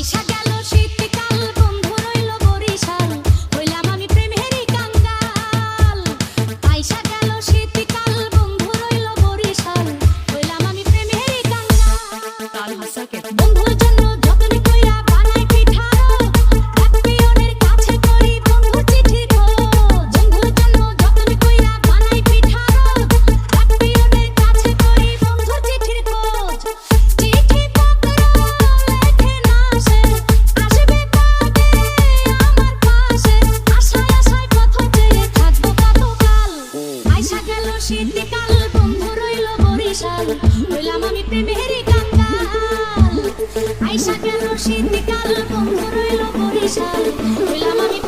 আইসা গেল শীতকাল বন্ধু রইল বরিশাল হইলাম আমি প্রেমেরই কাঙ্গাল আইসা গেল শীতকাল বন্ধু রইল বরিশাল হইলাম আমি প্রেমেরই কাঙ্গাল বন্ধুর জন্য যতন কইরা বানাই পিঠা এক পিয়নের কাছে করি বন্ধু চিঠি খোঁজ বন্ধুর জন্য যতন কইরা বানাই পিঠা এক পিয়নের কাছে করি বন্ধু চিঠির খোঁজ চিঠি পত্র লেখে না সে আসবে কবে আমার পাশে আশায় আশায় পথ চেয়ে থাকবো কতকাল আইসা গেল শীতকাল বন্ধু রইল বরিশাল হইলাম আমি প্রেমেরই কাঙ্গাল আইসা গেল শীতকাল বন্ধু রইল বরিশাল হইলাম আমি